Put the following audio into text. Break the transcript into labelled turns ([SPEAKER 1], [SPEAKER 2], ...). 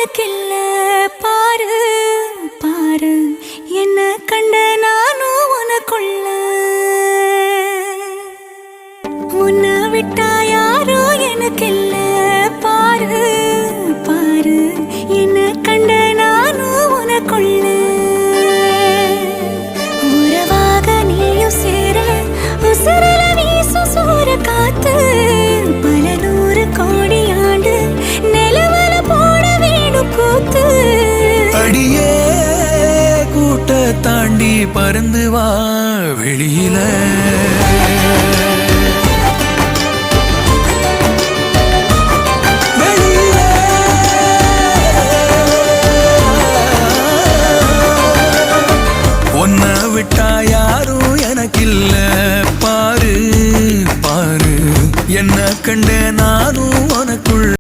[SPEAKER 1] எனக்கு இல்ல பாரு பாரு என்ன கண்ட நானும் உனக்குள்ள உன்னை விட்டா யாரோ எனக்கு இல்ல பாரு பாரு என்ன கண்ட நானும் உனக்குள்ள உறவாக நீயும் சேர உசுரல வீசு சூற காத்து பல நூறு கோடி ஆண்டு நிலவல போட வேணும் கூத்து
[SPEAKER 2] அடியே கூட்ட தாண்டி பறந்து வா வெளியில